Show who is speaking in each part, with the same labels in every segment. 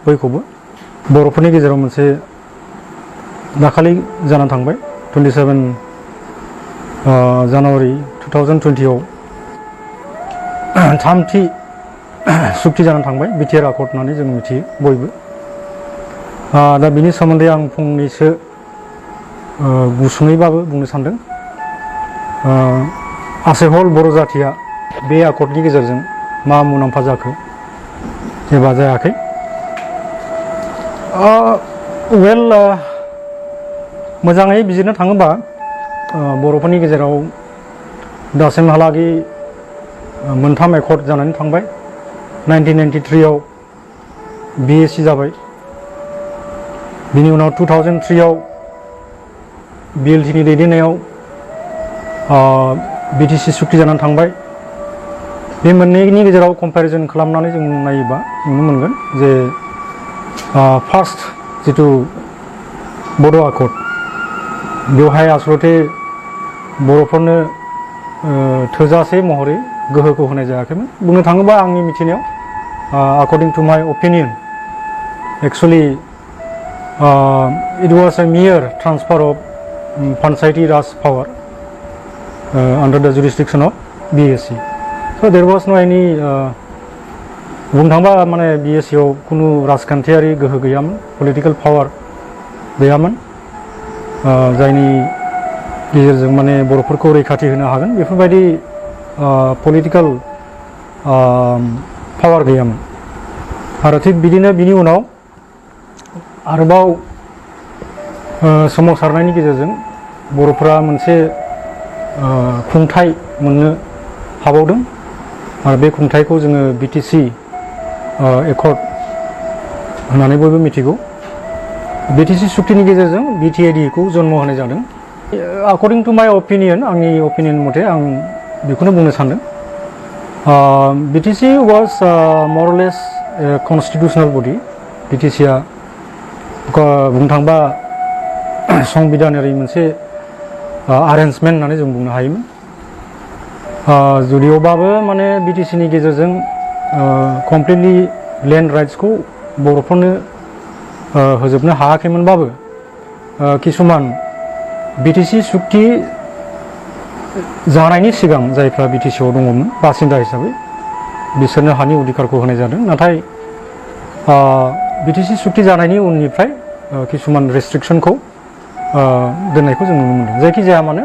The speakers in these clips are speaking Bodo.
Speaker 1: बयखौबो बर'फोरनि गेजेराव मोनसे दाखालि जानानै थांबाय 27 जानुवारि 2020 आव थामथि सुक्ति जानानै थांबाय बिटिआर एकर्ड होननानै जों मिथियो बयबो। दा बिनि सोमोन्दै आं फंनैसो गुसुङैबाबो बुंनो सानदों। आसेहल बर' जाथिया बे एकर्डनि गेजेरजों मा मुलाम्फा जाखो एबा जायाखै। मोजाङै बिजिरनो थाङोबा बर'फोरनि गेजेराव दासिमहालागै मोनथाम एकर्ड जानानै थांबाय। 1993 आव BAC जाबाय, बिनि उनाव 2003 आव BLT नि दैदेननायाव BTC सुक्ति जानानै थांबाय। बे मोननैनि गेजेराव कम्पेरिजन खालामनानै जों नायोबा नुनो मोनगोन जे फार्स्ट जिथु बड' एकर्ड बेवहाय आसलते बर'फोरनो थोजासे महरै गोहोखौ होनाय जायाखैमोन। बुंनो थाङोबा आंनि मिथिनायाव according to my opinion actually it was a mere transfer of Panchayati Raj power under the jurisdiction of BAC. So there was no any बुंनो थाङोबा माने BAC आव खुनु राजखान्थियारि गोहो गैयामोन, पलिटिकल पावार गैयामोन जायनि गेजेरजों माने बर'फोरखौ रैखाथि होनो हागोन बेफोरबायदि पलिटिकल पावार गैयामोन। आरो थिग बिदिनो बिनि उनाव आरोबाव सोमावसारनायनि गेजेरजों बर'फोरा मोनसे खुंथाय मोननो हाबावदों आरो बे खुंथायखौ जोङो BTC एकर्ड होननानै बयबो मिथिगौ। BTC सुक्तिनि गेजेरजों BTAD खौ जन्म होनाय जादों। according to my opinion आंनि अपिनियन मथे आं बेखौनो बुंनो सानदों। BTC was more or less a constitutional body. BTC आ बुंनो थाङोबा संबिधानारि मोनसे आरेन्जमेन्ट होननानै जों बुंनो हायोमोन। जुदिअबाबो माने BTC नि गेजेरजों कमप्लिटलि लेन्ड राइट्सखौ बर'फोरनो होजोबनो हायाखैमोनबाबो किसुमान BTC सुक्ति जानायनि सिगां जायफ्रा BTC आव दङमोन बासिन्दा हिसाबै बिसोरनो हानि अधिकारखौ होनाय जादों। नाथाय BTC सुक्ति जानायनि उननिफ्राय किसुमान रेस्ट्रिक्सनखौ दोननायखौ जों नुनो मोनदों। जायखिजाया मानो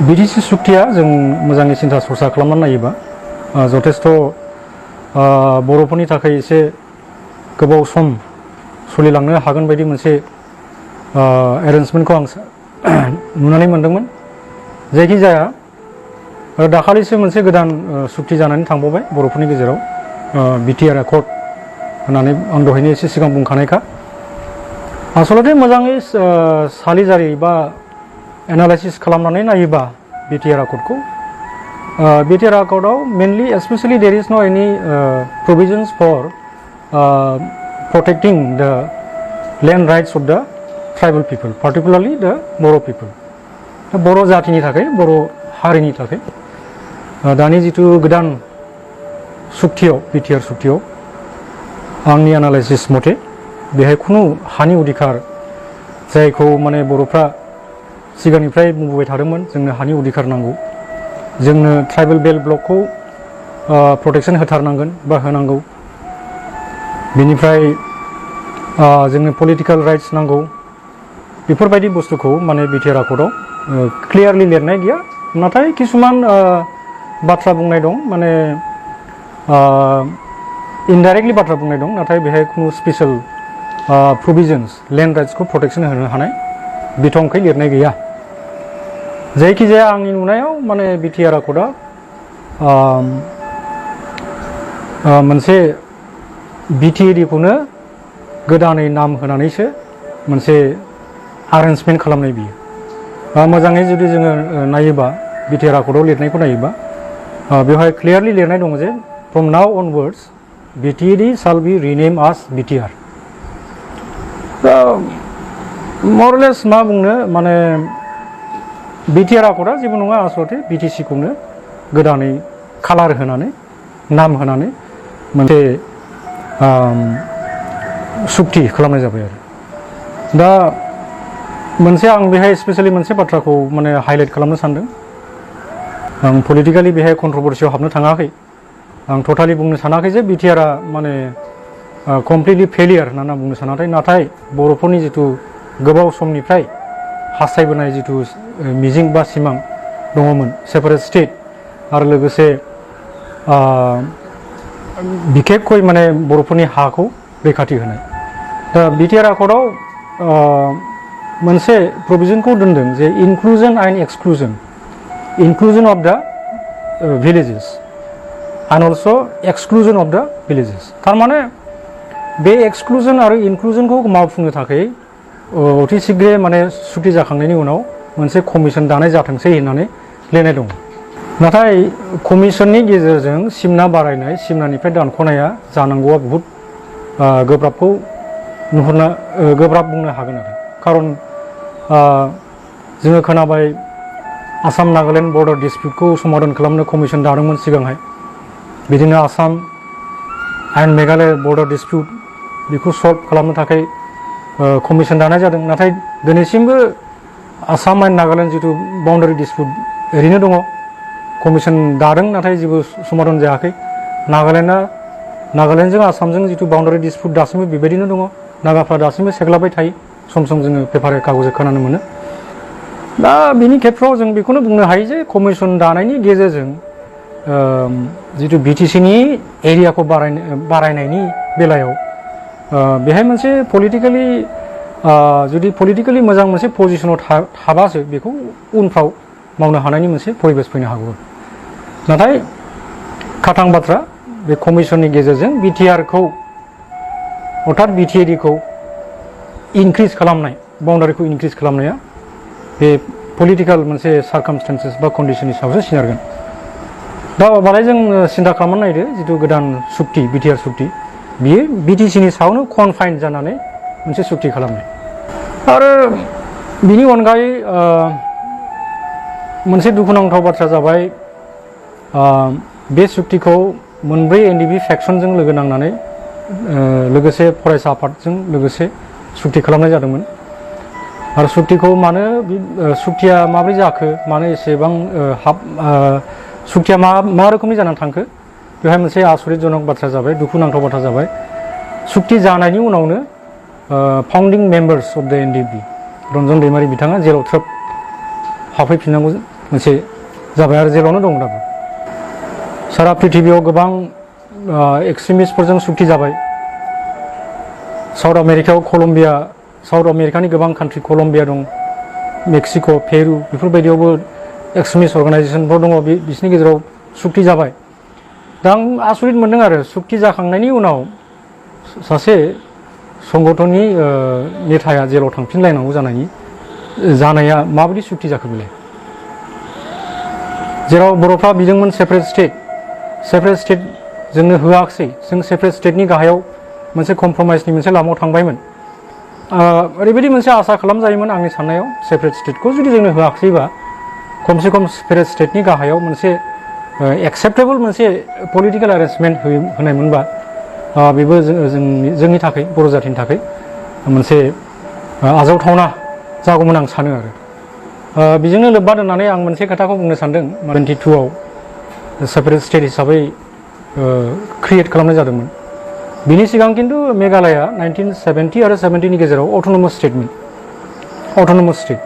Speaker 1: BTC सुक्तिया जों मोजाङै सिन्था सरसा खालामनानै नायोबा जथेस्थ' बर'फोरनि थाखाय एसे गोबाव सम सोलिलांनो हागोन बायदि मोनसे एरेन्जमेन्टखौ आं नुनानै मोनदोंमोन। जायखिजाया दाखालिसो मोनसे गोदान सुक्ति जानानै थांबावबाय बर'फोरनि गेजेराव बिटिआर एकर्ड होननानै आं दहायनो एसे सिगां बुंखानायखा। आसलते मोजाङै सालिजारि बा एनालाइसिस खालामनानै नायोबा बिटिआर एकर्डखौ बिटिआर एकर्डआव mainly specially there is no any provisions for protecting the land rights of the tribal people, particularly the Boro people. बर' जातिनि थाखाय, बर' हारिनि थाखाय दानि जिथु गोदान सुक्तियाव बिटिआर सुक्तियाव आंनि एनालाइसिस मथे बेहाय खुनु हानि अधिकार जायखौ माने बर'फ्रा सिगांनिफ्राय बुंबोबाय थादोंमोन जोंनो हानि अधिकार नांगौ, जोंनो ट्राइबेल बेल्ट ब्लकखौ प्रटेक्सन होथारनांगोन बा होनांगौ, बेनिफ्राय जोंनो पलिटिकल राइट्स नांगौ, बेफोरबायदि बुस्थुखौ माने बिटिआर एकर्डआव क्लियारलि लिरनाय गैया। नाथाय किसुमान बाथ्रा बुंनाय दं, माने इनडाइरेक्टलि बाथ्रा बुंनाय दं, नाथाय बेहाय खुनु स्पेशल प्रोविजन्स लेन्ड राइट्सखौ प्रटेक्सन होनो हानाय बिथंखै लिरनाय गैया। जायखिजाया आंनि नुनायाव माने बिटिआर एकर्डआ मोनसे BTAD खौनो गोदानै नाम होनानैसो मोनसे आरेन्जमेन्ट खालामनाय बियो। मोजाङै जुदि जोङो नायोबा बिटिआर एकर्डआव लिरनायखौ नायोबा बेवहाय क्लियारलि लिरनाय दङ जे from now onwards BTAD shall be renamed as BTR। मरलेस मा बुंनो माने बिटिआर एकर्डआ जेबो नङा आसलते BTC खौनो गोदानै कालार होनानै नाम होनानै मोनसे सुक्ति खालामनाय जाबाय आरो दा मोनसे आं बेहाय स्पेसियेलि मोनसे बाथ्राखौ माने हाइलाइट खालामनो सानदों आं पलिटिकेलि बेहाय कन्ट्रभार्सियाव हाबनो थाङाखै आं टटालि बुंनो सानाखै जे बिटिआरआ माने कमप्लिटलि फेलियार होनना बुंनो सानाखै नाथाय बर'फोरनि जिथु गोबाव समनिफ्राय हास्थायबोनाय जिथु मिजिं बा सिमां दङमोन सेपारेट स्टेट आरो लोगोसे बिखेखय माने बर'फोरनि हाखौ रैखाथि होनाय दा बिटिआर एकर्डआव मोनसे प्रभिजनखौ दोनदों जे इनक्लुजन एन्ड एक्सक्लुजन अफ द villages and also exclusion of द भिलेजेस थारमाने बे एक्सक्लुजन आरो इनक्लुजनखौ मावफुंनो थाखाय अति शीघ्र माने सुक्ति जाखांनायनि उनाव मोनसे कमिसन दानाय जाथोंसै होननानै लिरनाय दं नाथाय कमिसननि गेजेरजों सिमना बारायनाय सिमनानिफ्राय दानख'नाया जानांगौआ बहुद गोब्राबखौ नुहुरना गोब्राब बुंनो हागोन आरो खारन जोङो खोनाबाय आसाम नागालेण्ड बर्डार डिसपिउटखौ समाधान खालामनो कमिसन दादोंमोन सिगांहाय बिदिनो आसाम एन्ड मेघालय बर्डार डिसपिउट बेखौ सल्भ खालामनो थाखाय कमिसन दानाय जादों नाथाय दिनैसिमबो आसाम एन्ड नागालेण्ड जिथु बाउन्डारि डिसपिउट ओरैनो दङ कमिसन दादों नाथाय जेबो समाधान जायाखै नागालेण्डजों आसामजों जिथु बाउन्डारि डिसपिउट दासिमबो बेबायदिनो दङ नागाफ्रा दासिमबो सेग्लाबाय थायो सम सम जोङो पेपार कागजाव खोनानो मोनो दा बिनि खेत्रआव जों बेखौनो बुंनो हायो जे कमिसन दानायनि गेजेरजों जिथु बिटिसिनि एरियाखौ बारायनायनि बेलायाव बेहाय मोनसे पलिटिकेलि मोजां मोनसे पजिशनाव थाबासो बेखौ उनफ्राव मावनो हानायनि मोनसे परिबेस फैनो हागौ नाथाय खाथां बाथ्रा बे कमिसननि गेजेरजों बिटिआरखौ अर्थात बिटिएडिखौ इनक्रिज खालामनाय बाउन्डारिखौ इनक्रिज खालामनाया बे पलिटिकेल मोनसे सार्कामस्टेन्सेस बा कन्डिशननि सायावसो सोनारगोन दा अब्लालाय जों सिन्था खालामनानै नायदो जिथु गोदान सुक्ति बिटिआर सुक्ति बियो बिटिसिनि सायावनो कनफाइन जानानै मोनसे सुक्ति खालामनाय आरो बिनि अनगायै मोनसे दुखुनांथाव बाथ्रा जाबाय बे सुक्तिखौ मोनब्रै एनडिबि फेक्सनजों लोगो नांनानै लोगोसे फरायसा आफादजों लोगोसे सुक्ति खालामनाय जादोंमोन आरो सुक्तिखौ मानो सुक्तिया माब्रै जाखो मानो एसेबां सुक्तिया मा रोखोमनि जानानै थांखो बेवहाय मोनसे आसरितजनक बाथ्रा जाबाय दुखुनांथाव बाथ्रा जाबाय सुक्ति जानायनि उनावनो फाउन्डिं मेम्बार्स अफ द एनडिबि रन्जन दैमारि बिथाङा जेलाव थ्रोब हाबफैफिननांगौ मोनसे जाबाय आरो जेलावनो दं दाबो सारा पृथिबियाव गोबां एक्सट्रिमिस्टफोरजों सुक्ति जाबाय साउथ आमेरिकायाव कलम्बिया साउथ आमेरिकानि गोबां कान्ट्रि कलम्बिया दं मेक्सिक' पेरु बेफोरबायदियावबो एक्सट्रिमिस्ट अर्गानाइजेसनफोर दङ बिसोरनि गेजेराव सुक्ति जाबाय दा आं आसरित मोनदों आरो सुक्ति जाखांनायनि उनाव सासे संगठननि नेताया जेलाव थांफिनलायनांगौ जानाया माबायदि सुक्ति जाखो बेलाय जेराव बर'फ्रा बिदोंमोन सेपारेट स्टेट जोंनो होआखिसै जों सेपारेट स्टेटनि गाहायाव मोनसे कमप्रमाइसनि मोनसे लामायाव थांबायमोन ओरैबायदि मोनसे आसा खालामजायोमोन आंनि साननायाव सेपारेट स्टेटखौ जुदि जोंनो होआखिसैबा खमसे खम सेपारेट स्टेटनि गाहायाव मोनसे एक्सेप्टेबल मोनसे पलिटिकेल एरेन्जमेन्ट होनायमोनबा बेबो जोंनि थाखाय बर' जाथिनि थाखाय मोनसे आजावथावना जागौमोन आं सानो आरो बेजोंनो लोब्बा दोननानै आं मोनसे खोथाखौ बुंनो सानदों 22आव सेपारेट स्टेट हिसाबै क्रिएट खालामनाय जादोंमोन बिनि सिगां खिन्थु मेघालया 1970 आरो 70 नि गेजेराव autonomous state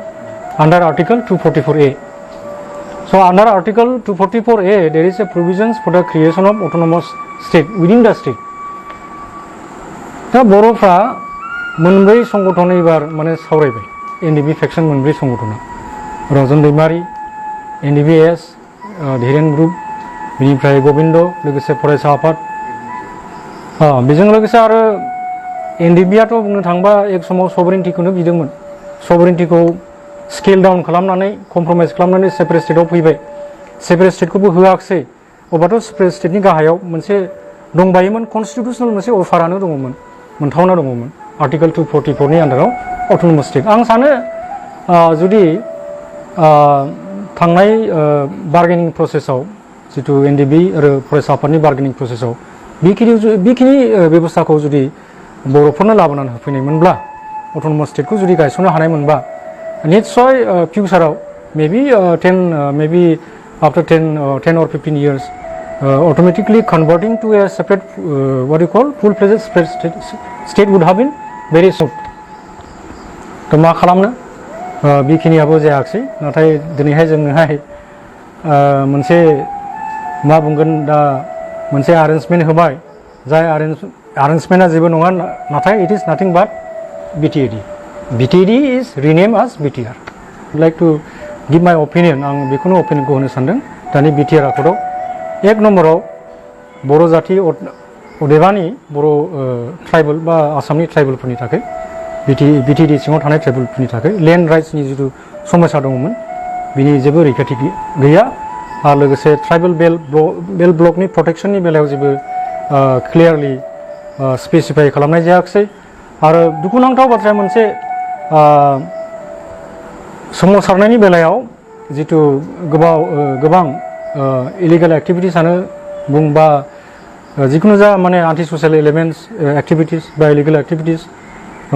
Speaker 1: under article 244A so under article 244A there is a provisions for the creation of autonomous state within the state दा बर'फ्रा मोनब्रै संगठन एबार माने सावरायबाय एनडिबि फेक्सन मोनब्रै संगठना रन्जन दैमारि एनडिबिएस धीरेन ग्रुप बिनिफ्राय गबिन्द लोगोसे फरायसा आफाद बेजों लोगोसे आरो एनडिबिआथ' बुंनो थांबा एक समाव सभरेन्टिखौनो बिदोंमोन सभरेन्टिखौ स्केल डाउन खालामनानै कमप्रमाइस खालामनानै सेपारेट स्टेटआव फैबाय सेपारेट स्टेटखौबो होआखिसै अब्लाथ' सेपारेट स्टेटनि गाहायाव मोनसे दंबायोमोन कनस्टिटिउसनेल मोनसे अफारानो दङमोन मोनथावना दङमोन आर्टिकल 244 नि आन्डाराव अट'नमास स्टेट आं सानो जुदि थांनाय बार्गेनिं प्रसेसआव जिथु एनडिबि आरो फरायसा आफादनि बार्गेनिं प्रसेसआव बेखिनि बेबस्थाखौ जुदि बर'फोरनो लाबोनानै होफैनायमोनब्ला अट'नमास स्टेटखौ जुदि गायसननो हानायमोनबा निस्सय फिउचाराव maybe after 10 or 15 years automatically converting to a separate what you call full-fledged state would have been very soon. तो मा खालामनो बेखिनियाबो जायाखिसै नाथाय दिनैहाय जोंनोहाय मोनसे मा बुंगोन दा मोनसे अरेन्जमेन्ट होबाय जाय अरेन्जमेन्टआ जेबो नङा नाथाय it is nothing but BTAD is renamed as BTR. I'd like to give my opinion. आं बेखौनो ओपिनियनखौ होनो सानदों दानि BTR आखदाव 1 नम्बराव बर' जाथि अदेबानि बर' ट्राइबेल बा आसामनि ट्राइबेलफोरनि थाखाय BTAD सिङाव थानाय ट्राइबेलफोरनि थाखाय लेन्ड राइट्सनि जिथु समस्या दङमोन बिनि जेबो रैखाथि गैया आरो लोगोसे ट्राइबेल बेल्ट ब्लकनि प्रटेक्शननि बेलायाव जेबो क्लियारलि स्पेसिफाइ खालामनाय जायाखिसै आरो दुखुनांथाव बाथ्राया मोनसे सोमावसारनायनि बेलायाव जिथु गोबां इलिगेल एक्टिभिटिसानो बुं बा जिखुनु जा माने आन्टि ससियेल एलिमेन्टस एक्टिभिटिस बा इलिगेल एक्टिभिटिस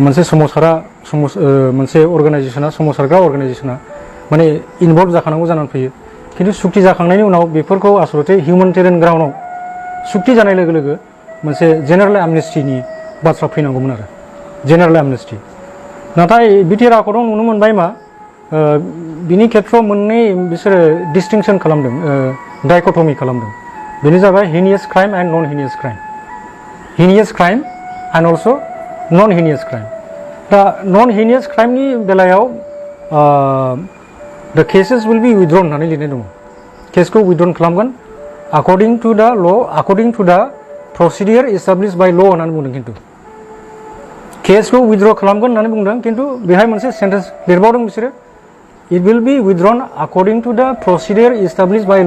Speaker 1: मोनसे मोनसे अर्गानाइजेसना सोमावसारग्रा अर्गानाइजेसना माने इनभल्भ जाखानांगौ जानानै फैयो खिन्थु सुक्ति जाखांनायनि उनाव बेफोरखौ आसलते हिउमेनिटेरियान ग्राउन्डआव सुक्ति जानाय लोगो लोगो मोनसे जेनेरेल एमनेस्टिनि बाथ्रा फैनांगौमोन आरो जेनेरेल एमनेस्टि नाथाय BTR आखदाव नुनो मोनबाय मा बिनि खेत्रआव मोननै बिसोरो डिस्टिंक्सन खालामदों डाइकटमी खालामदों बेनो जाबाय heinous crime and non heinous crime heinous crime and also non heinous crime दा नन हिनियास क्राइमनि बेलायाव द केसेस विल बी विथड्रन होननानै लिरनाय दङ केसखौ विथड्रन खालामगोन अकर्डिं टु द ल अकर्डिं टु द प्रसिडियर एस्टाब्लिश बाय ल होननानै बुंदों खिन्थु केसखौ विथड्र खालामगोन होननानै बुंदों खिन्थु बेहाय मोनसे सेन्टेन्स लिरबावदों बिसोरो इट विल बी विथड्रन अकर्डिं टु द प्रसिडियर एस्टाब्लिश बाय ल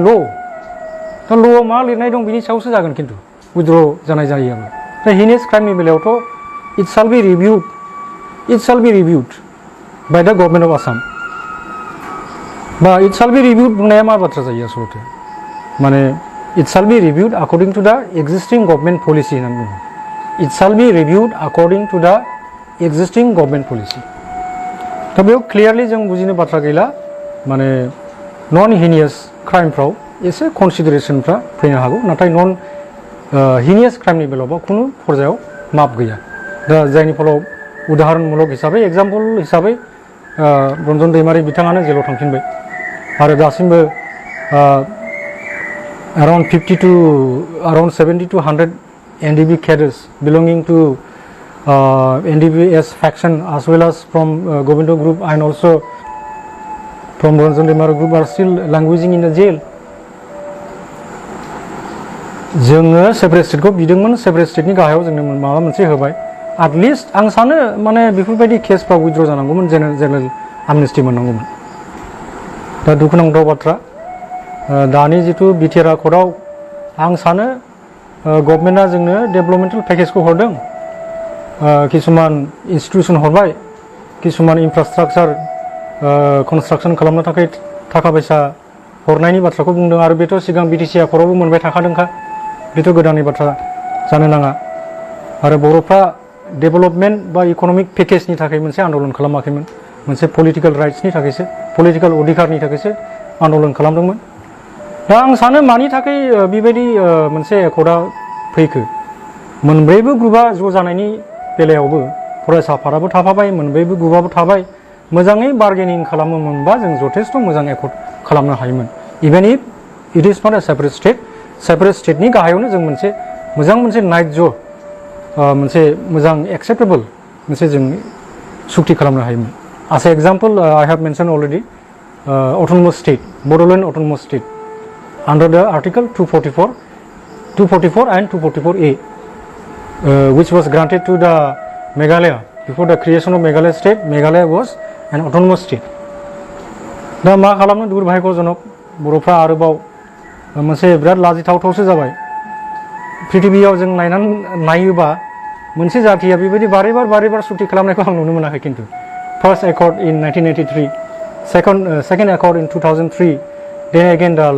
Speaker 1: दा ल'आव मा लिरनाय दं बिनि सायावसो जागोन खिन्थु विथड्र जानाय जायोब्ला दा हिनियास क्राइमनि बेलायावथ' it shall be रिभिउड by the government of Assam बा इट शाल बी रिभिउड बुंनाया मा बाथ्रा जायो आसलते माने इट शाल बी रिभिउड अकर्डिं टु द एक्जिस्टिं गभर्नमेन्ट पलिसि होननानै बुङो इट शाल बी रिभिउड अकर्डिं टु द एक्जिस्टिं गभर्नमेन्ट पलिसि दा बेयाव क्लियारलि जों बुजिनो बाथ्रा गैला माने नन हिनियास क्राइमफ्राव एसे कनसिडारेसनफ्रा फैनो हागौ नाथाय नन हिनियास क्राइमनि बेलायावबा खुनु फर्जायाव माप गैया दा जायनि फलाव उदाहरणमूलक हिसाबै एग्जाम्पल हिसाबै रन्जन दैमारि बिथाङानो जेलाव थांफिनबाय आरो दासिमबो around 70 to 100 NDB cadres belonging to NDBS faction as well as from Govindo group and also from Ranjan Demara group are still languishing in the jail. जोङो सेपारेट स्टेटखौ बिदोंमोन सेपारेट स्टेटनि गाहायाव जोंनो माबा मोनसे होबाय एटलिस्ट आं सानो माने बेफोरबायदि केसफ्राव विथड्र जानांगौमोन जेनेरेल एमनेस्टि मोननांगौमोन दा दुखुनांथाव बाथ्रा दानि जिथु BTR आखदाव आं सानो गभर्नमेन्टआ जोंनो डेभेलपमेन्टेल पेकेजखौ हरदों किसुमान इन्स्टिटिउसन हरबाय किसुमान इनफ्रास्ट्राक्चार कनस्ट्राक्सन खालामनो थाखाय थाखा फैसा हरनायनि बाथ्राखौ बुंदों आरो बेथ' सिगां BTC आखदावबो मोनबाय थाखादोंखा बेथ' गोदाननि बाथ्रा जानो नाङा आरो बर'फ्रा डेभेलपमेन्ट बा इक'नमिक पेकेजनि थाखाय मोनसे आन्दलन खालामाखैमोन मोनसे पलिटिकेल राइट्सनि थाखायसो पलिटिकेल अधिकारनि थाखायसो आन्दलन खालामदोंमोन दा आं सानो मानि थाखाय बेबायदि मोनसे एकर्डआ फैखो मोनब्रैबो ग्रुपआ ज' जानायनि बेलायावबो फरायसा आफादाबो थाफाबाय मोनब्रैबो ग्रुपआबो थाबाय मोजाङै बार्गेनिं खालामोमोनबा जों जथेस्थ' मोजां एकर्ड खालामनो हायोमोन even if it is not a separate स्टेटनि गाहायावनो जों मोनसे नायज मोनसे मोजां एक्सेप्टेबल मोनसे जों सुक्ति खालामनो हायोमोन S a example I have mention already autonomous state Bodoland autonomous state under the article 244 and 244A which was granted to the Meghalaya before the creation of Meghalaya state Meghalaya was an autonomous state दा मा खालामनो दुर्भाग्यजनक बर'फ्रा आरोबाव मोनसे बिराद लाजिथावथावसो जाबाय पृथिबियाव जों नायोबा मोनसे जाथिया बेबायदि बारे बार सुक्ति खालामनायखौ आं नुनो मोनाखै खिन्थु first accord in 1983 second accord in 2003 then again the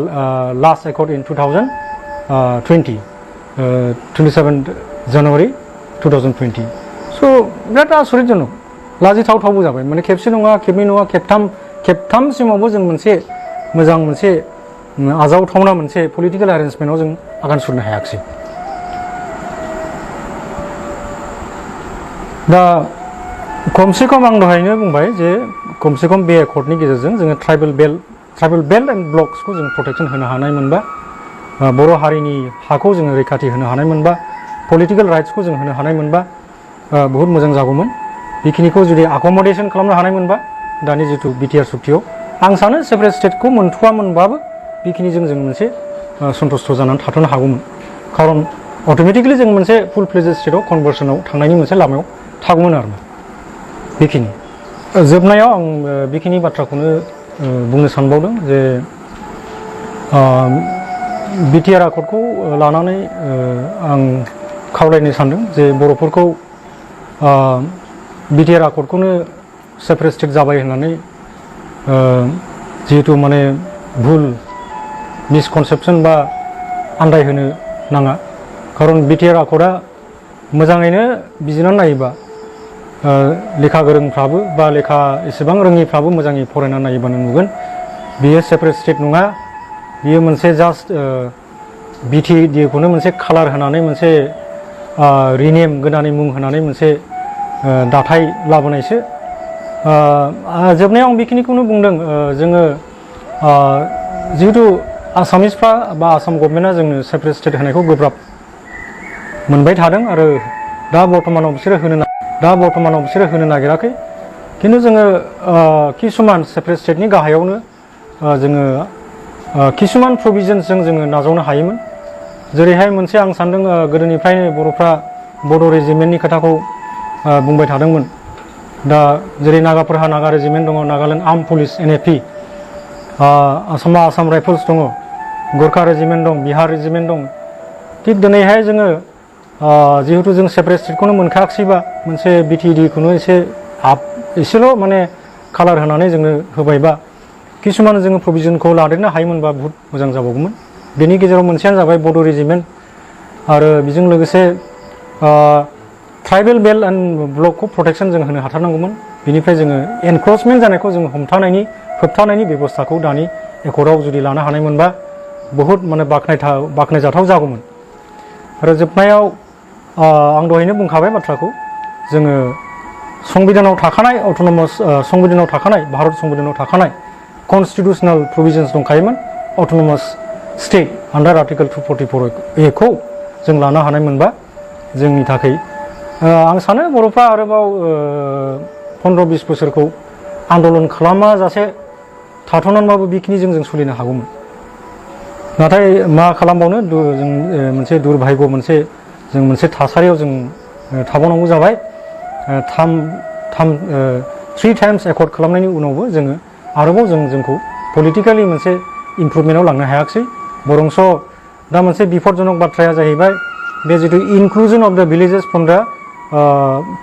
Speaker 1: last accord in 2020 27 January 2020 स' बिराद आसरितजनक लाजिथावथावबो जाबाय माने खेबसे नङा खेबनै नङा खेबथामसिमावबो जों मोनसे मोजां मोनसे आजावथावना मोनसे पलिटिकेल एरेन्जमेन्टआव जों आगान सुरनो हायाखिसै दा खमसे खम आं दहायनो बुंबाय जे खमसे खम बे एकर्डनि गेजेरजों जोङो ट्राइबेल बेल्ट एन्ड ब्लक्सखौ जों प्रटेक्सन होनो हानाय मोनबा बर' हारिनि हाखौ जोङो रैखाथि होनो हानाय मोनबा पलिटिकेल राइट्सखौ जों होनो हानाय मोनबा बहुत मोजां जागौमोन बेखिनिखौ जुदि एकमडेसन खालामनो हानाय मोनबा दानि जिथु बिटिआर सुक्तियाव आं सानो सेपारेट स्टेटखौ मोनथ'वामोनबाबो बेखिनिजों जों मोनसे सन्तुष्ट जानानै थाथ'नो हागौमोन खारन अट'मेटिकेलि जों मोनसे फुल फ्लेजेड स्टेटआव कनभार्सनाव थांनायनि मोनसे लामायाव थागौमोन आरो बेखिनि जोबनायाव आं बेखिनि बाथ्राखौनो बुंनो सानबावदों जे बिटिआर एकर्डखौ लानानै आं खावलायनो सानदों जे बर'फोरखौ बिटिआर एकर्डखौनो सेपारेट स्टेट जाबाय होननानै जिहेतु माने भुल मिसकनसेपसन बा आन्दायहोनो नाङा खारन बिटिआर एकर्डआ मोजाङैनो बिजिरनानै नायोबा लेखा गोरोंफ्राबो बा लेखा एसेबां रोङिफ्राबो मोजाङै फरायनानै नायोबानो नुगोन बियो सेपारेट स्टेट नङा बियो मोनसे जास्ट बिटिएडिखौनो मोनसे कालार होनानै मोनसे रिनेम गोदानै मुं होनानै मोनसे दाथाय लाबोनायसो जोबनायाव आं बेखिनिखौनो बुंदों जोङो जिहेतु आसामिसफ्रा बा आसाम गभर्नमेन्टआ जोंनो सेपारेट स्टेट होनायखौ गोब्राब मोनबाय थादों आरो दा बर्तमानाव बिसोरो होनो नागिराखै खिन्थु जोङो किसुमान सेपारेट स्टेटनि गाहायावनो जोङो किसुमान प्रभिजन्सजों जोङो नाजावनो हायोमोन जेरैहाय मोनसे आं सानदों गोदोनिफ्रायनो बर'फ्रा बड' रेजिमेन्टनि खोथाखौ बुंबाय थादोंमोन दा जेरै नागाफोरहा नागा रेजिमेन्ट दङ नागालेण्ड आर्म पुलिस NAP आसामा आसाम राइफल्स दङ गुरखा रेजिमेन्ट दं बिहार रेजिमेन्ट दं थिग दिनैहाय जोङो जिहेतु जों सेपारेट स्टेटखौनो मोनखायाखैबा मोनसे बिटिएडिखौनो एसेल' माने कालार होनानै जोंनो होबायबा किसुमान जोङो प्रभिजनखौ लादेरनो हायोमोनबा बहुत मोजां जाबावगौमोन बेनि गेजेराव मोनसेयानो जाबाय बड' रेजिमेन्ट आरो बेजों लोगोसे ट्राइबेल बेल्ट एन्ड ब्लकखौ प्रटेक्सन जों होनो हाथारनांगौमोन बेनिफ्राय जोङो एनक्रोचमेन्ट जानायखौ जों होबथानायनि बेबस्थाखौ दानि एकर्डआव जुदि लानो हानाय मोनबा बहुत माने बाख्नायजाथाव जागौमोन आरो जोबनायाव आं दहायनो बुंखाबाय बाथ्राखौ जोङो संबिधानाव थाखानाय अट'नमास संबिधानाव थाखानाय भारत संबिधानाव थाखानाय कन्स्टिटिउसनेल प्रभिजन्स दंखायोमोन अट'नमास स्टेट आन्डार आर्टिकल 244A खौ जों लानो हानाय मोनबा जोंनि थाखाय आं सानो बर'फ्रा आरोबाव 15-20 बोसोरखौ आन्दलन खालामाजासे थाथ'नानैबाबो बेखिनिजों जों सोलिनो हागौमोन नाथाय मा खालामबावनो जों मोनसे दुर्भाग्य जों मोनसे थासारियाव जों थाबावनांगौ जाबाय 3 टाइम्स एकर्ड खालामनायनि उनावबो जोङो आरोबाव जोंखौ पलिटिकेलि मोनसे इमप्रुभमेन्टआव लांनो हायाखिसै बरंस दा मोनसे बिपदजनक बाथ्राया जाहैबाय बे जितु इनक्लुजन अफ द भिलेजेस फ्रम द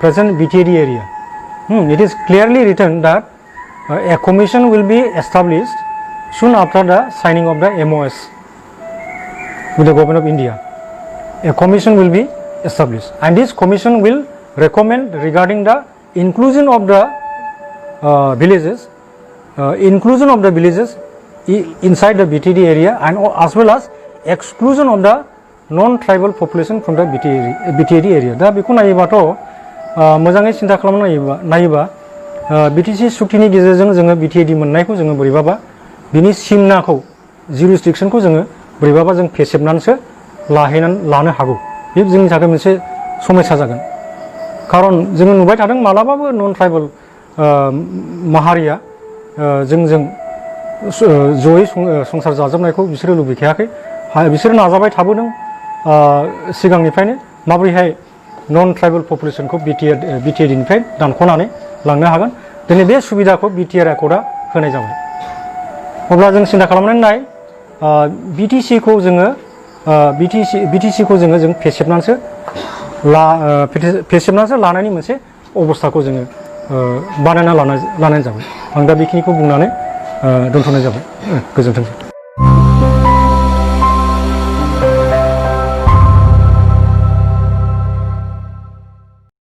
Speaker 1: present BTAD area. It is clearly written that a commission will be established soon after the signing of the MOS with the government of India. A commission will be established and this commission will recommend regarding the inclusion of the villages inside the BTAD area and as well as exclusion of the non-tribal population from the BTAD area. दा बेखौ नायोबाथ' मोजाङै सिन्था खालामना नायोबा BTC सुक्तिनि गेजेरजों जोङो BTAD मोननायखौ जोङो बोरैबाबा बिनि सिमनाखौ जुरिसडिक्सनखौ जोङो बोरैबाबा जों फेसेबनानैसो लानो हागौ बे जोंनि थाखाय मोनसे समस्या जागोन खारन जोङो नुबाय थादों मालाबाबो नन ट्राइबेल माहारिया जोंजों जयै संसार जाजोबनायखौ बिसोरो लुबैखायाखै बिसोरो नाजाबाय थाबोदों सिगांनिफ्रायनो माबोरैहाय नन ट्राइबेल पपुलेसनखौ बिटिएडिनिफ्राय दानख'नानै लांनो हागोन दिनै बे सुबिदाखौ बिटिआर एकर्डआ होनाय जाबाय अब्ला जों सिन्था खालामनानै नाय बिटिसिखौ जोङो फेसेबनानैसो लानायनि मोनसे अबस्थाखौ जोङो बानायना लानाय जाबाय आं दा बेखिनिखौ बुंनानै दोनथ'नाय जाबाय गोजोन्थों